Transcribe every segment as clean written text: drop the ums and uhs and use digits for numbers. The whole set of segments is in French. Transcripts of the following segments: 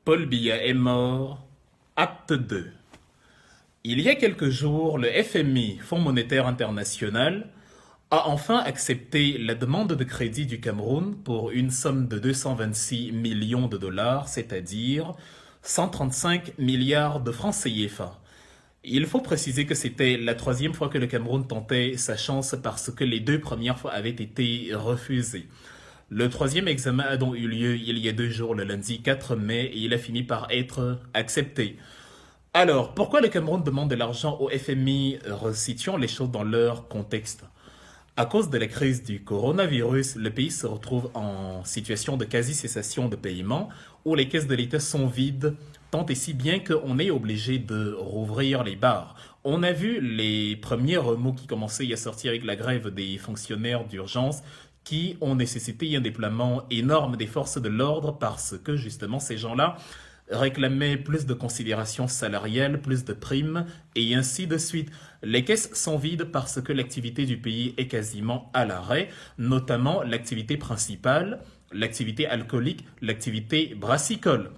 Paul Biya est mort, acte 2. Il y a quelques jours, le FMI, Fonds monétaire international, a enfin accepté la demande de crédit du Cameroun pour une somme de 226 millions de dollars, c'est-à-dire 135 milliards de francs CFA. Il faut préciser que c'était la troisième fois que le Cameroun tentait sa chance parce que les deux premières fois avaient été refusées. Le troisième examen a donc eu lieu il y a 2 jours, le lundi 4 mai, et il a fini par être accepté. Alors, pourquoi le Cameroun demande de l'argent au FMI? Resituons les choses dans leur contexte. À cause de la crise du coronavirus, le pays se retrouve en situation de quasi-cessation de paiement, où les caisses de l'État sont vides, tant et si bien qu'on est obligé de rouvrir les bars. On a vu les premiers remous qui commençaient à sortir avec la grève des fonctionnaires d'urgence qui ont nécessité un déploiement énorme des forces de l'ordre parce que justement ces gens-là réclamaient plus de considération salariale, plus de primes et ainsi de suite. Les caisses sont vides parce que l'activité du pays est quasiment à l'arrêt, notamment l'activité principale, l'activité alcoolique, l'activité brassicole.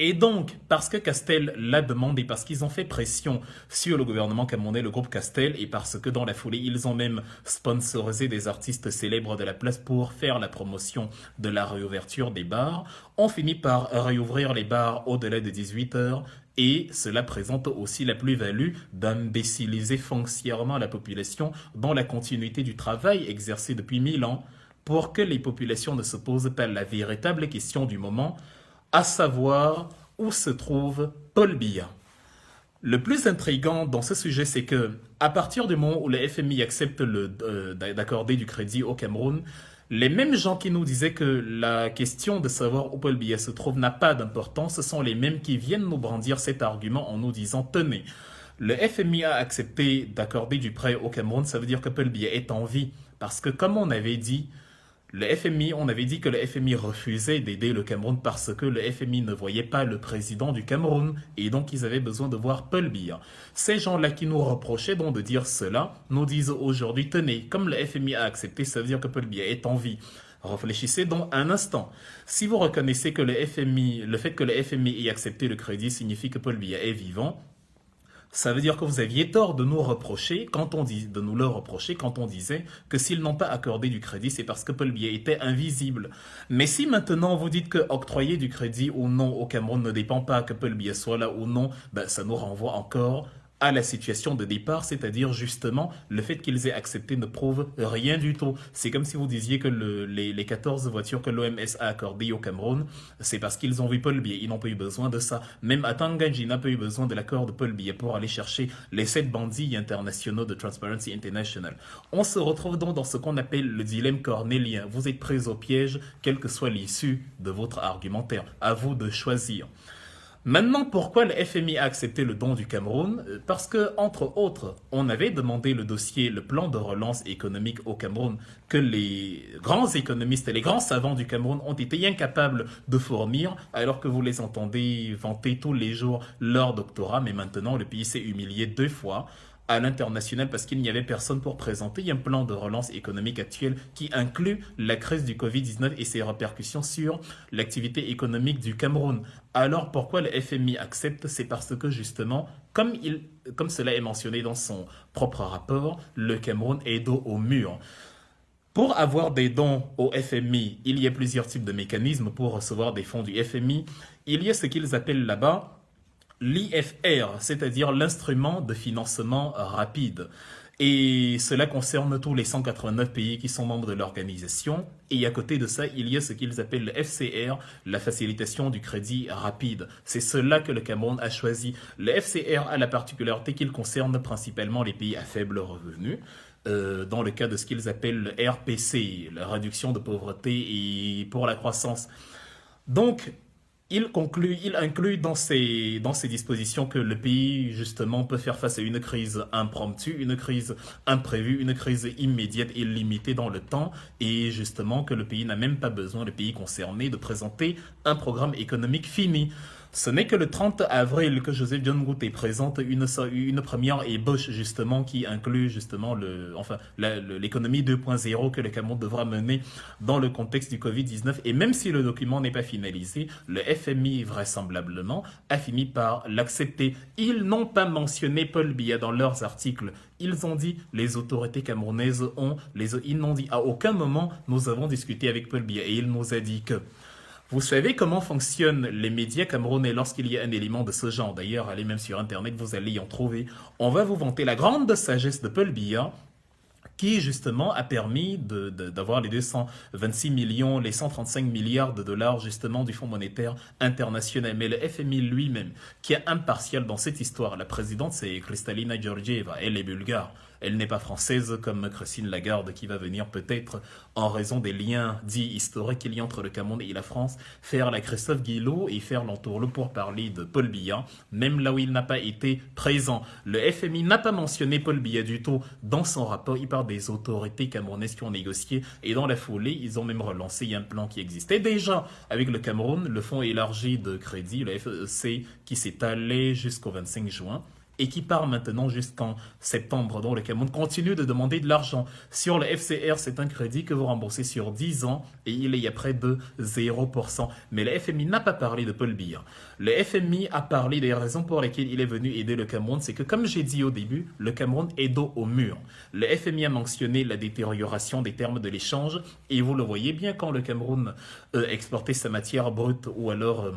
Et donc, parce que Castel l'a demandé, parce qu'ils ont fait pression sur le gouvernement camerounais, le groupe Castel, et parce que dans la foulée, ils ont même sponsorisé des artistes célèbres de la place pour faire la promotion de la réouverture des bars, on finit par réouvrir les bars au-delà de 18 heures, et cela présente aussi la plus-value d'imbéciliser foncièrement la population dans la continuité du travail exercé depuis 1000 ans, pour que les populations ne se posent pas la véritable question du moment, à savoir où se trouve Paul Biya. Le plus intriguant dans ce sujet, c'est que à partir du moment où le FMI accepte d'accorder du crédit au Cameroun, les mêmes gens qui nous disaient que la question de savoir où Paul Biya se trouve n'a pas d'importance, ce sont les mêmes qui viennent nous brandir cet argument en nous disant tenez, le FMI a accepté d'accorder du prêt au Cameroun, ça veut dire que Paul Biya est en vie. Parce que comme on avait dit, on avait dit que le FMI refusait d'aider le Cameroun parce que le FMI ne voyait pas le président du Cameroun et donc ils avaient besoin de voir Paul Biya. Ces gens-là qui nous reprochaient donc de dire cela nous disent aujourd'hui, tenez, comme le FMI a accepté, ça veut dire que Paul Biya est en vie. Réfléchissez donc un instant. Si vous reconnaissez que le fait que le FMI ait accepté le crédit signifie que Paul Biya est vivant, ça veut dire que vous aviez tort de nous reprocher de nous le reprocher quand on disait que s'ils n'ont pas accordé du crédit, c'est parce que Paul Biya était invisible. Mais si maintenant vous dites que octroyer du crédit ou non au Cameroun ne dépend pas que Paul Biya soit là ou non, ben ça nous renvoie encore à la situation de départ, c'est-à-dire justement le fait qu'ils aient accepté ne prouve rien du tout. C'est comme si vous disiez que les 14 voitures que l'OMS a accordées au Cameroun, c'est parce qu'ils ont vu Paul Biya, ils n'ont pas eu besoin de ça. Même Atanganji n'a pas eu besoin de l'accord de Paul Biya pour aller chercher les 7 bandits internationaux de Transparency International. On se retrouve donc dans ce qu'on appelle le dilemme cornélien. Vous êtes pris au piège, quelle que soit l'issue de votre argumentaire. À vous de choisir. Maintenant, pourquoi le FMI a accepté le don du Cameroun? Parce que, entre autres, on avait demandé le dossier, le plan de relance économique au Cameroun, que les grands économistes et les grands savants du Cameroun ont été incapables de fournir, alors que vous les entendez vanter tous les jours leur doctorat, mais maintenant le pays s'est humilié 2 fois à l'international parce qu'il n'y avait personne pour présenter un plan de relance économique actuel qui inclut la crise du Covid-19 et ses répercussions sur l'activité économique du Cameroun. Alors pourquoi le FMI accepte? C'est parce que justement, comme cela est mentionné dans son propre rapport, le Cameroun est dos au mur. Pour avoir des dons au FMI, il y a plusieurs types de mécanismes pour recevoir des fonds du FMI. Il y a ce qu'ils appellent là-bas l'IFR, c'est-à-dire l'instrument de financement rapide. Et cela concerne tous les 189 pays qui sont membres de l'organisation. Et à côté de ça, il y a ce qu'ils appellent le FCR, la facilitation du crédit rapide. C'est cela que le Cameroun a choisi. Le FCR a la particularité qu'il concerne principalement les pays à faible revenu. Dans le cas de ce qu'ils appellent le RPC, la réduction de pauvreté et pour la croissance. Donc, il inclut dans ses dispositions que le pays, justement, peut faire face à une crise impromptue, une crise imprévue, une crise immédiate et limitée dans le temps, et justement que le pays n'a même pas besoin, le pays concerné, de présenter un programme économique fini. Ce n'est que le 30 avril que Joseph John Gouttet présente une première ébauche justement qui inclut justement l'économie 2.0 que le Cameroun devra mener dans le contexte du Covid-19. Et même si le document n'est pas finalisé, le FMI vraisemblablement a fini par l'accepter. Ils n'ont pas mentionné Paul Biya dans leurs articles. Ils ont dit, les autorités camerounaises ils n'ont dit à aucun moment nous avons discuté avec Paul Biya et il nous a dit que vous savez comment fonctionnent les médias camerounais lorsqu'il y a un élément de ce genre. D'ailleurs, allez même sur Internet, vous allez y en trouver. On va vous vanter la grande sagesse de Paul Biya, qui justement a permis d'avoir les 226 millions, les 135 milliards de dollars justement du Fonds monétaire international. Mais le FMI lui-même, qui est impartial dans cette histoire, la présidente c'est Kristalina Georgieva, elle est bulgare. Elle n'est pas française comme Christine Lagarde qui va venir peut-être, en raison des liens dits historiques qu'il y a entre le Cameroun et la France, faire la Christophe Guilot et faire l'entourloupe pour parler de Paul Biya, même là où il n'a pas été présent. Le FMI n'a pas mentionné Paul Biya du tout dans son rapport. Il parle des autorités camerounaises qui ont négocié et dans la foulée, ils ont même relancé un plan qui existait déjà avec le Cameroun, le fonds élargi de crédit, le FEC, qui s'est allé jusqu'au 25 juin. Et qui part maintenant jusqu'en septembre, dont le Cameroun continue de demander de l'argent. Sur le FCR, c'est un crédit que vous remboursez sur 10 ans et il y a près de 0%. Mais le FMI n'a pas parlé de Paul Biya. Le FMI a parlé des raisons pour lesquelles il est venu aider le Cameroun. C'est que, comme j'ai dit au début, le Cameroun est dos au mur. Le FMI a mentionné la détérioration des termes de l'échange et vous le voyez bien quand le Cameroun exportait sa matière brute ou alors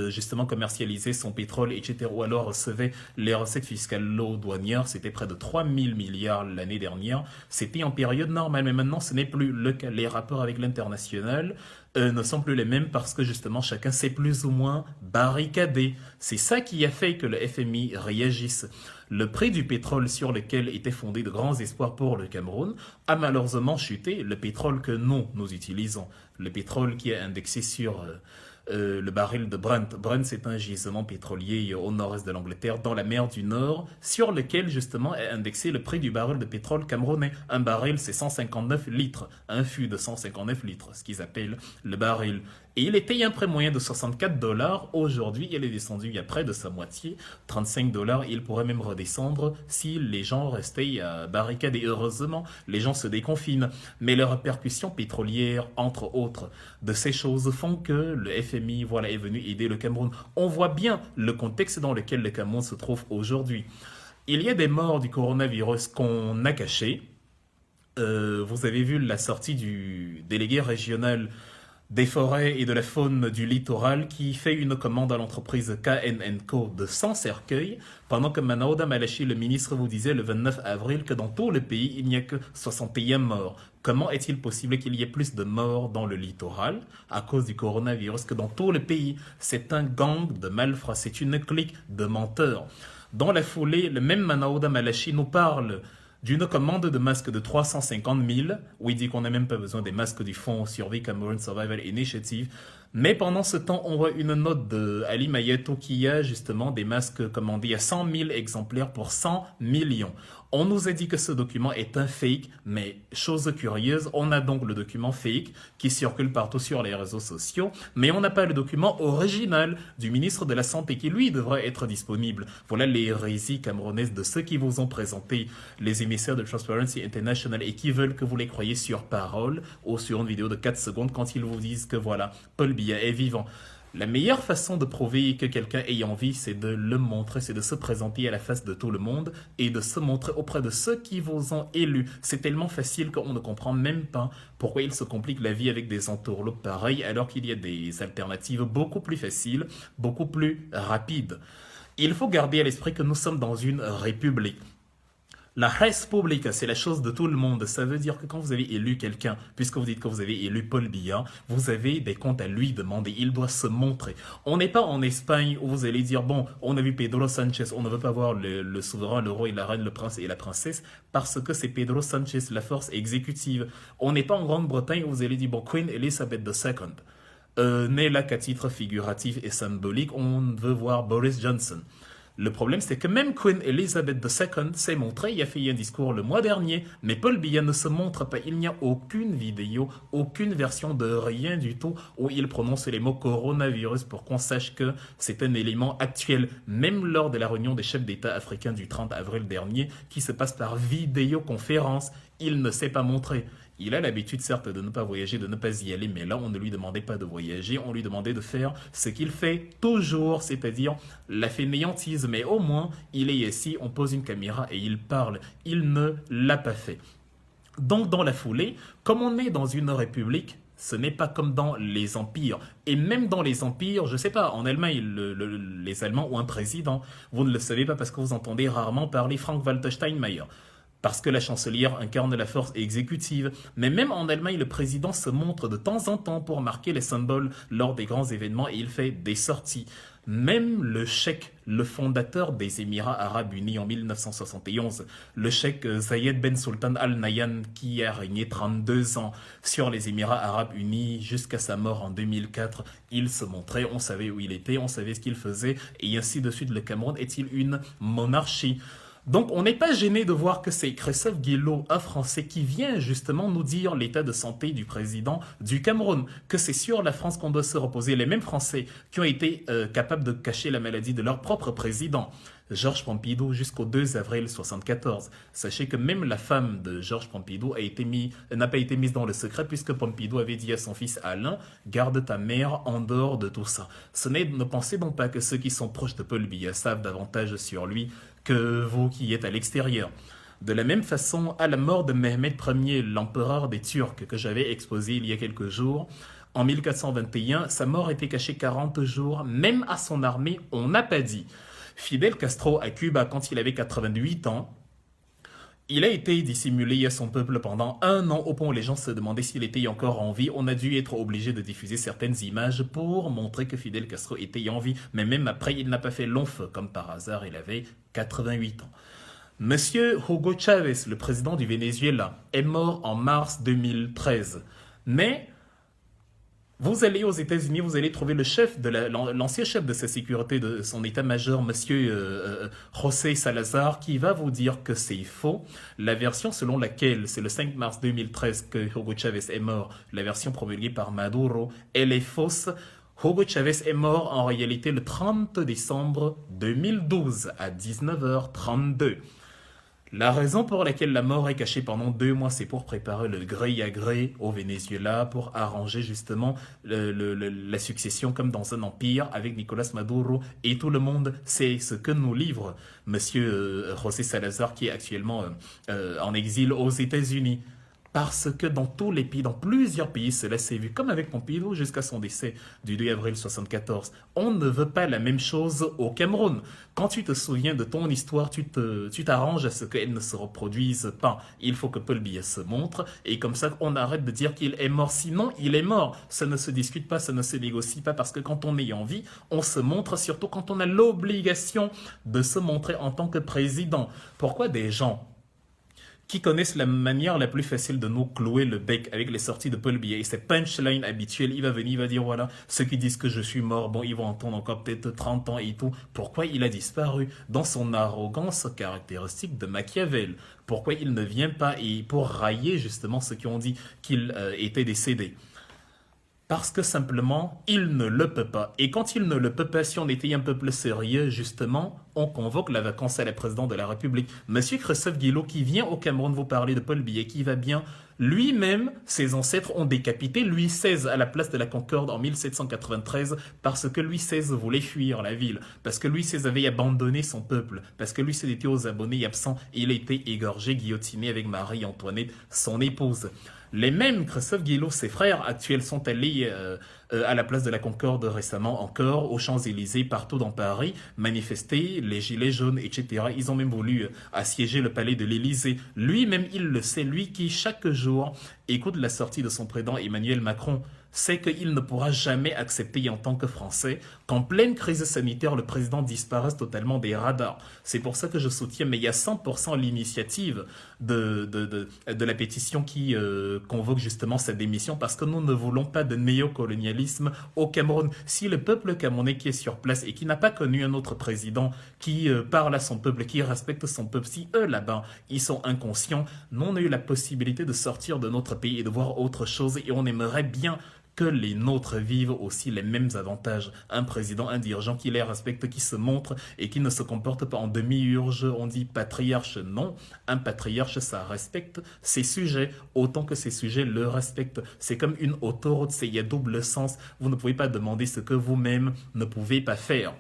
justement commercialiser son pétrole, etc., ou alors recevait les recettes fiscales douanières, c'était près de 3 000 milliards l'année dernière, c'était en période normale, mais maintenant ce n'est plus le cas. Les rapports avec l'international ne sont plus les mêmes parce que justement chacun s'est plus ou moins barricadé. C'est ça qui a fait que le FMI réagisse. Le prix du pétrole sur lequel étaient fondés de grands espoirs pour le Cameroun a malheureusement chuté. Le pétrole que nous utilisons, le pétrole qui est indexé sur le baril de Brent. Brent, c'est un gisement pétrolier au nord-est de l'Angleterre, dans la mer du Nord, sur lequel justement est indexé le prix du baril de pétrole camerounais. Un baril, c'est 159 litres. Un fût de 159 litres, ce qu'ils appellent le baril. Et il était à un prix moyen de 64 dollars. Aujourd'hui, il est descendu à près de sa moitié, 35 dollars. Il pourrait même redescendre si les gens restaient barricadés. Heureusement, les gens se déconfinent. Mais les répercussions pétrolières, entre autres, de ces choses font que le FMI est venu aider le Cameroun. On voit bien le contexte dans lequel le Cameroun se trouve aujourd'hui. Il y a des morts du coronavirus qu'on a cachés. Vous avez vu la sortie du délégué régional des forêts et de la faune du littoral qui fait une commande à l'entreprise KNN Co de 100 cercueils, pendant que Manaouda Malachi, le ministre, vous disait le 29 avril que dans tout le pays, il n'y a que 61 morts. Comment est-il possible qu'il y ait plus de morts dans le littoral à cause du coronavirus que dans tout le pays? C'est un gang de malfrats, c'est une clique de menteurs. Dans la foulée, le même Manaouda Malachi nous parle d'une commande de masques de 350 000, où il dit qu'on n'a même pas besoin des masques du Fonds Survey Cameroun Survival Initiative. Mais pendant ce temps, on voit une note de Ali Mayeto qui a justement des masques commandés à 100 000 exemplaires pour 100 millions. On nous a dit que ce document est un fake, mais chose curieuse, on a donc le document fake qui circule partout sur les réseaux sociaux, mais on n'a pas le document original du ministre de la Santé qui, lui, devrait être disponible. Voilà les hérésies camerounaises de ceux qui vous ont présenté les émissaires de Transparency International et qui veulent que vous les croyiez sur parole ou sur une vidéo de 4 secondes quand ils vous disent que voilà, Paul Biya est vivant. La meilleure façon de prouver que quelqu'un est en vie, c'est de le montrer, c'est de se présenter à la face de tout le monde et de se montrer auprès de ceux qui vous ont élu. C'est tellement facile qu'on ne comprend même pas pourquoi il se complique la vie avec des entourloupes pareils alors qu'il y a des alternatives beaucoup plus faciles, beaucoup plus rapides. Il faut garder à l'esprit que nous sommes dans une république. La République, c'est la chose de tout le monde. Ça veut dire que quand vous avez élu quelqu'un, puisque vous dites que vous avez élu Paul Biya, vous avez des comptes à lui demander. Il doit se montrer. On n'est pas en Espagne où vous allez dire, bon, on a vu Pedro Sanchez, on ne veut pas voir le souverain, le roi et la reine, le prince et la princesse, parce que c'est Pedro Sanchez, la force exécutive. On n'est pas en Grande-Bretagne où vous allez dire, bon, Queen Elizabeth II. N'est là qu'à titre figuratif et symbolique, on veut voir Boris Johnson. Le problème, c'est que même Queen Elizabeth II s'est montrée, il a fait un discours le mois dernier, mais Paul Biya ne se montre pas. Il n'y a aucune vidéo, aucune version de rien du tout où il prononce les mots coronavirus pour qu'on sache que c'est un élément actuel, même lors de la réunion des chefs d'État africains du 30 avril dernier, qui se passe par vidéoconférence. Il ne s'est pas montré. Il a l'habitude, certes, de ne pas voyager, de ne pas y aller, mais là, on ne lui demandait pas de voyager, on lui demandait de faire ce qu'il fait toujours, c'est-à-dire la fainéantise. Mais au moins, il est ici, on pose une caméra et il parle. Il ne l'a pas fait. Donc, dans la foulée, comme on est dans une république, ce n'est pas comme dans les empires. Et même dans les empires, je ne sais pas, en Allemagne, les Allemands ont un président. Vous ne le savez pas parce que vous entendez rarement parler Frank-Walter Steinmeier. Parce que la chancelière incarne la force exécutive. Mais même en Allemagne, le président se montre de temps en temps pour marquer les symboles lors des grands événements et il fait des sorties. Même le cheikh, le fondateur des Émirats arabes unis en 1971, le cheikh Zayed Ben Sultan Al Nahyan, qui a régné 32 ans sur les Émirats arabes unis jusqu'à sa mort en 2004, il se montrait, on savait où il était, on savait ce qu'il faisait, et ainsi de suite. Le Cameroun est-il une monarchie? Donc on n'est pas gêné de voir que c'est Christophe Guillo, un Français, qui vient justement nous dire l'état de santé du président du Cameroun, que c'est sur la France qu'on doit se reposer. Les mêmes Français qui ont été capables de cacher la maladie de leur propre président, Georges Pompidou, jusqu'au 2 avril 1974. Sachez que même la femme de Georges Pompidou n'a pas été mise dans le secret puisque Pompidou avait dit à son fils Alain, garde ta mère en dehors de tout ça. Ne pensez donc pas que ceux qui sont proches de Paul Biya savent davantage sur lui que vous qui êtes à l'extérieur. De la même façon, à la mort de Mehmed Ier, l'empereur des Turcs, que j'avais exposé il y a quelques jours, en 1421, sa mort était cachée 40 jours, même à son armée, on n'a pas dit. Fidel Castro à Cuba, quand il avait 88 ans, il a été dissimulé à son peuple pendant 1 an au point où les gens se demandaient s'il était encore en vie. On a dû être obligé de diffuser certaines images pour montrer que Fidel Castro était en vie. Mais même après, il n'a pas fait long feu. Comme par hasard, il avait 88 ans. Monsieur Hugo Chavez, le président du Venezuela, est mort en mars 2013. Mais vous allez aux États-Unis, vous allez trouver l'ancien chef de sa sécurité, de son état-major, monsieur José Salazar, qui va vous dire que c'est faux. La version selon laquelle c'est le 5 mars 2013 que Hugo Chavez est mort, la version promulguée par Maduro, elle est fausse. Hugo Chavez est mort en réalité le 30 décembre 2012 à 19h32. La raison pour laquelle la mort est cachée pendant 2 mois, c'est pour préparer le gré à gré au Venezuela, pour arranger justement la succession comme dans un empire avec Nicolas Maduro et tout le monde. C'est ce que nous livre monsieur José Salazar qui est actuellement en exil aux États-Unis. Parce que dans tous les pays, dans plusieurs pays, cela s'est vu, comme avec Pompidou jusqu'à son décès du 2 avril 1974. On ne veut pas la même chose au Cameroun. Quand tu te souviens de ton histoire, tu t'arranges à ce qu'elle ne se reproduise pas. Il faut que Paul Biya se montre, et comme ça, on arrête de dire qu'il est mort. Sinon, il est mort. Ça ne se discute pas, ça ne se négocie pas, parce que quand on est en vie, on se montre, surtout quand on a l'obligation de se montrer en tant que président. Pourquoi des gens qui connaissent la manière la plus facile de nous clouer le bec avec les sorties de Paul Biya et ses punchlines habituelles, il va venir, il va dire voilà, ceux qui disent que je suis mort, bon, ils vont entendre encore peut-être 30 ans et tout. Pourquoi il a disparu? Dans son arrogance caractéristique de Machiavel. Pourquoi il ne vient pas et pour railler justement ceux qui ont dit qu'il était décédé? Parce que simplement, il ne le peut pas. Et quand il ne le peut pas, si on était un peuple sérieux, justement, on convoque la vacance à la présidente de la République. Monsieur Christophe Guillo, qui vient au Cameroun vous parler de Paul Biya, qui va bien, lui-même, ses ancêtres ont décapité Louis XVI à la place de la Concorde en 1793 parce que Louis XVI voulait fuir la ville, parce que Louis XVI avait abandonné son peuple, parce que Louis XVI était aux abonnés et absent et il a été égorgé, guillotiné avec Marie-Antoinette, son épouse. Les mêmes Christophe Guillo, ses frères actuels, sont allés à la place de la Concorde récemment encore, aux Champs-Élysées, partout dans Paris, manifester, les gilets jaunes, etc. Ils ont même voulu assiéger le palais de l'Élysée. Lui-même, il le sait, lui qui, chaque jour, écoute la sortie de son président Emmanuel Macron, c'est qu'il ne pourra jamais accepter en tant que Français qu'en pleine crise sanitaire, le président disparaisse totalement des radars. C'est pour ça que je soutiens, mais il y a 100% l'initiative de la pétition qui convoque justement cette démission parce que nous ne voulons pas de néocolonialisme au Cameroun. Si le peuple camerounais qui est sur place et qui n'a pas connu un autre président qui parle à son peuple, qui respecte son peuple, si eux là-bas, ils sont inconscients, nous on a eu la possibilité de sortir de notre pays et de voir autre chose et on aimerait bien que les nôtres vivent aussi les mêmes avantages. Un président, un dirigeant qui les respecte, qui se montre et qui ne se comporte pas en demi-urge. On dit patriarche, non. Un patriarche, ça respecte ses sujets autant que ses sujets le respectent. C'est comme une autoroute, il y a double sens. Vous ne pouvez pas demander ce que vous-même ne pouvez pas faire.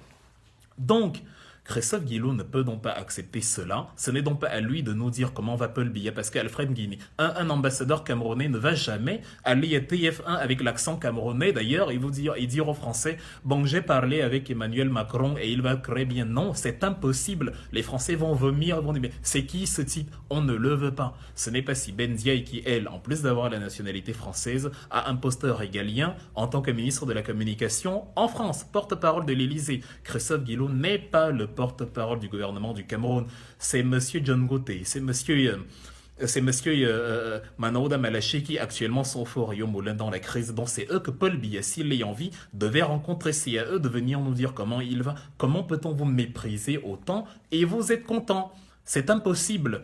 Donc, Christophe Guillo ne peut donc pas accepter cela. Ce n'est donc pas à lui de nous dire comment va Paul Biya, parce qu'Alfred Guinée, un ambassadeur camerounais ne va jamais aller à TF1 avec l'accent camerounais d'ailleurs et dire aux Français, bon j'ai parlé avec Emmanuel Macron et il va très bien. Non, c'est impossible. Les Français vont vomir, vont dire, mais c'est qui ce type? On ne le veut pas. Ce n'est pas si Ben Diaye qui, elle, en plus d'avoir la nationalité française, a un poste régalien en tant que ministre de la Communication en France, porte-parole de l'Élysée. Christophe Guillo n'est pas le porte-parole du gouvernement du Cameroun. C'est monsieur John Gauthier, c'est monsieur Manaouda Malaché qui actuellement sont au Fort Moulin dans la crise. Donc c'est eux que Paul Biya, s'il l'ayant envie, devait rencontrer. C'est à eux de venir nous dire comment il va. Comment peut-on vous mépriser autant et vous êtes content? C'est impossible.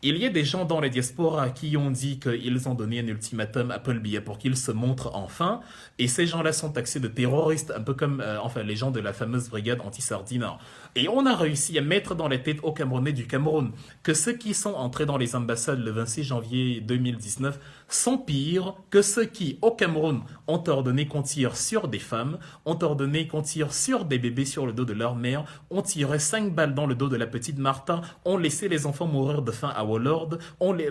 Il y a des gens dans la diaspora qui ont dit qu'ils ont donné un ultimatum à Paul Biya pour qu'il se montre enfin, et ces gens-là sont taxés de terroristes, un peu comme les gens de la fameuse brigade anti-Sardina. Et on a réussi à mettre dans la tête aux Camerounais du Cameroun que ceux qui sont entrés dans les ambassades le 26 janvier 2019 sont pires que ceux qui, au Cameroun, ont ordonné qu'on tire sur des femmes, ont ordonné qu'on tire sur des bébés sur le dos de leur mère, ont tiré 5 balles dans le dos de la petite Martha, ont laissé les enfants mourir de faim à Wallord,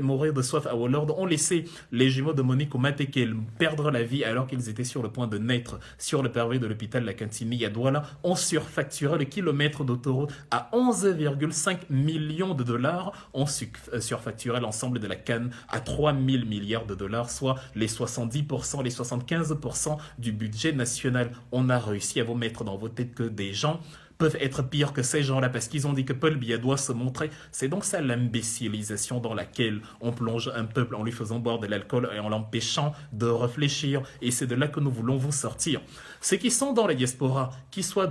mourir de soif à Wallord, ont laissé les jumeaux de Monique Oumatekel perdre la vie alors qu'ils étaient sur le point de naître sur le parvis de l'hôpital La Cantini à Douala, ont surfacturé le kilomètre d'autoroute à 11,5 millions de dollars, ont surfacturé l'ensemble de la canne à 3 000 milliards de dollars, soit les 70%, les 75% du budget national. On a réussi à vous mettre dans vos têtes que des gens peuvent être pires que ces gens-là parce qu'ils ont dit que Paul Biya doit se montrer. C'est donc ça l'imbécilisation dans laquelle on plonge un peuple en lui faisant boire de l'alcool et en l'empêchant de réfléchir. Et c'est de là que nous voulons vous sortir. Ceux qui sont dans la diaspora, qui soient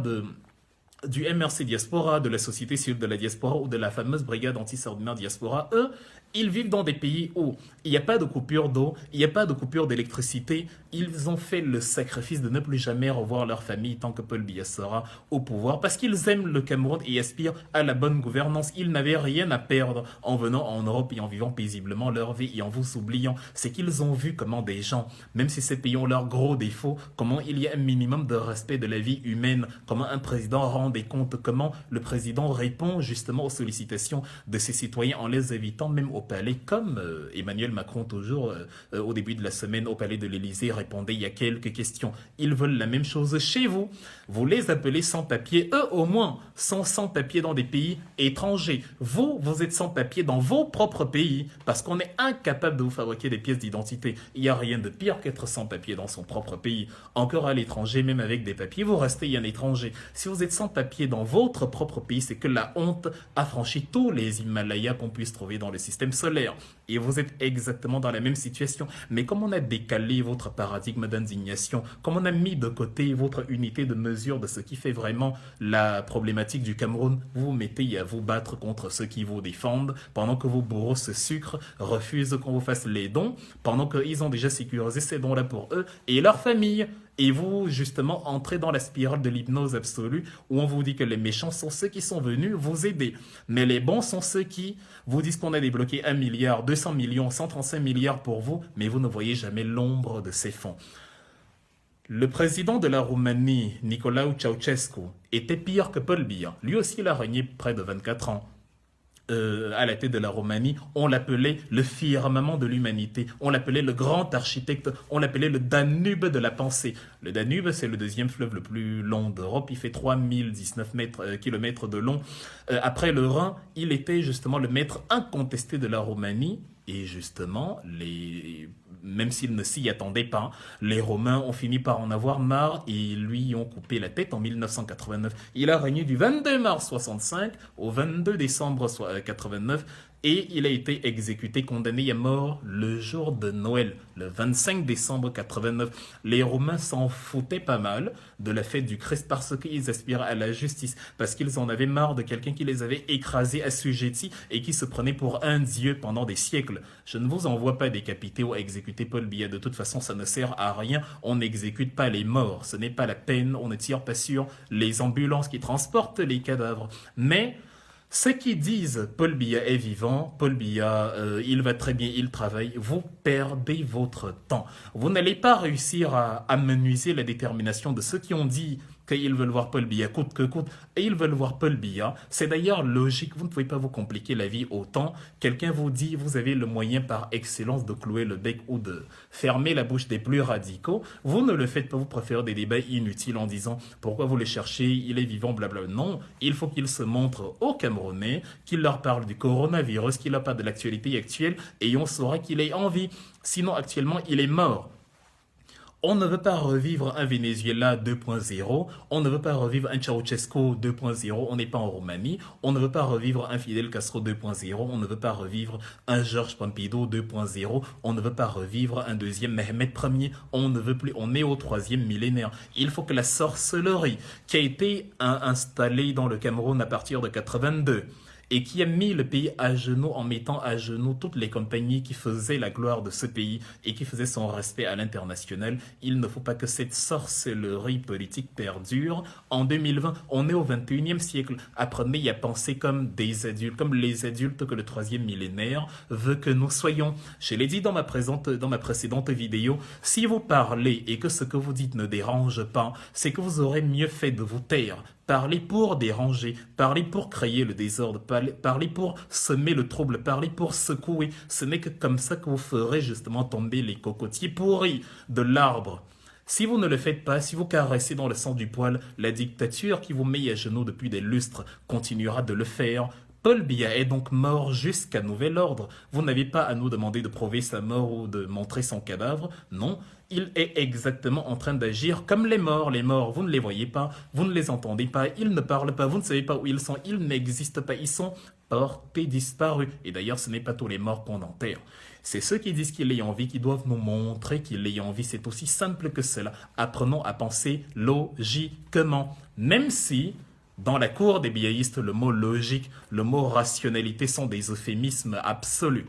du MRC Diaspora, de la Société civile de la Diaspora ou de la fameuse brigade anti-Sardina Diaspora, eux, ils vivent dans des pays où il n'y a pas de coupure d'eau, il n'y a pas de coupure d'électricité. Ils ont fait le sacrifice de ne plus jamais revoir leur famille tant que Paul Biya sera au pouvoir parce qu'ils aiment le Cameroun et aspirent à la bonne gouvernance. Ils n'avaient rien à perdre en venant en Europe et en vivant paisiblement leur vie et en vous oubliant. C'est qu'ils ont vu comment des gens, même si ces pays ont leurs gros défauts, comment il y a un minimum de respect de la vie humaine, comment un président rend des comptes, comment le président répond justement aux sollicitations de ses citoyens en les évitant même au palais, comme Emmanuel Macron toujours au début de la semaine au palais de l'Élysée répondait il y a quelques questions. Ils veulent la même chose chez vous. Vous les appelez sans-papiers. Eux au moins sont sans-papiers dans des pays étrangers. Vous êtes sans-papiers dans vos propres pays parce qu'on est incapable de vous fabriquer des pièces d'identité. Il n'y a rien de pire qu'être sans-papiers dans son propre pays. Encore à l'étranger, même avec des papiers, vous restez un étranger. Si vous êtes sans-papiers dans votre propre pays, c'est que la honte a franchi tous les Himalayas qu'on puisse trouver dans le système solaire. Et vous êtes exactement dans la même situation. Mais comme on a décalé votre paradigme d'indignation, comme on a mis de côté votre unité de mesure de ce qui fait vraiment la problématique du Cameroun, vous vous mettez à vous battre contre ceux qui vous défendent, pendant que vos bourreaux se sucrent, refusent qu'on vous fasse les dons, pendant qu'ils ont déjà sécurisé ces dons-là pour eux et leur famille. Et vous, justement, entrez dans la spirale de l'hypnose absolue où on vous dit que les méchants sont ceux qui sont venus vous aider. Mais les bons sont ceux qui vous disent qu'on a débloqué 1 milliard, 200 millions, 135 milliards pour vous, mais vous ne voyez jamais l'ombre de ces fonds. Le président de la Roumanie, Nicolae Ceausescu, était pire que Paul Biya. Lui aussi, il a régné près de 24 ans. À la tête de la Roumanie, on l'appelait le firmament de l'humanité, on l'appelait le grand architecte, on l'appelait le Danube de la pensée. Le Danube, c'est le deuxième fleuve le plus long d'Europe, il fait 3019 kilomètres de long. Après le Rhin, il était justement le maître incontesté de la Roumanie. Et justement, même s'ils ne s'y attendaient pas. Les Romains ont fini par en avoir marre et lui ont coupé la tête en 1989. Il a régné du 22 mars 65 au 22 décembre 89 et il a été exécuté, condamné à mort le jour de Noël, le 25 décembre 89. Les Romains s'en foutaient pas mal de la fête du Christ parce qu'ils aspiraient à la justice, parce qu'ils en avaient marre de quelqu'un qui les avait écrasés, assujettis et qui se prenait pour un dieu pendant des siècles. Je ne vous envoie pas décapiter ou exécuter Paul Biya, de toute façon ça ne sert à rien, on n'exécute pas les morts, ce n'est pas la peine, on ne tire pas sur les ambulances qui transportent les cadavres. Mais ceux qui disent Paul Biya est vivant, Paul Biya, il va très bien, il travaille, vous perdez votre temps. Vous n'allez pas réussir à amenuiser la détermination de ceux qui ont dit qu'ils veulent voir Paul Biya coûte que coûte, et ils veulent voir Paul Biya. C'est d'ailleurs logique, vous ne pouvez pas vous compliquer la vie autant. Quelqu'un vous dit, vous avez le moyen par excellence de clouer le bec ou de fermer la bouche des plus radicaux. Vous ne le faites pas, vous préférez des débats inutiles en disant pourquoi vous le cherchez, il est vivant, blablabla. Non, il faut qu'il se montre aux Camerounais, qu'il leur parle du coronavirus, qu'il leur parle de l'actualité actuelle, et on saura qu'il est en vie. Sinon, actuellement, il est mort. On ne veut pas revivre un Venezuela 2.0, on ne veut pas revivre un Ceausescu 2.0, on n'est pas en Roumanie, on ne veut pas revivre un Fidel Castro 2.0, on ne veut pas revivre un Georges Pompidou 2.0, on ne veut pas revivre un deuxième Mehmet Ier, on ne veut plus, on est au troisième millénaire. Il faut que la sorcellerie qui a été installée dans le Cameroun à partir de 82, et qui a mis le pays à genoux en mettant à genoux toutes les compagnies qui faisaient la gloire de ce pays et qui faisaient son respect à l'international. Il ne faut pas que cette sorcellerie politique perdure. En 2020, on est au 21e siècle. Apprenez à penser comme des adultes, comme les adultes que le troisième millénaire veut que nous soyons. Je l'ai dit dans ma précédente vidéo, si vous parlez et que ce que vous dites ne dérange pas, c'est que vous aurez mieux fait de vous taire. Parlez pour déranger, parlez pour créer le désordre, parlez pour semer le trouble, parlez pour secouer. Ce n'est que comme ça que vous ferez justement tomber les cocotiers pourris de l'arbre. Si vous ne le faites pas, si vous caressez dans le sang du poil, la dictature qui vous met à genoux depuis des lustres continuera de le faire. Paul Biya est donc mort jusqu'à nouvel ordre. Vous n'avez pas à nous demander de prouver sa mort ou de montrer son cadavre. Non, il est exactement en train d'agir comme les morts. Les morts, vous ne les voyez pas, vous ne les entendez pas, ils ne parlent pas, vous ne savez pas où ils sont, ils n'existent pas, ils sont portés disparus. Et d'ailleurs, ce n'est pas tous les morts qu'on enterre. C'est ceux qui disent qu'il est en vie qui doivent nous montrer qu'il est en vie. C'est aussi simple que cela. Apprenons à penser logiquement. Même si, dans la cour des biaïstes, le mot logique, le mot rationalité sont des euphémismes absolus.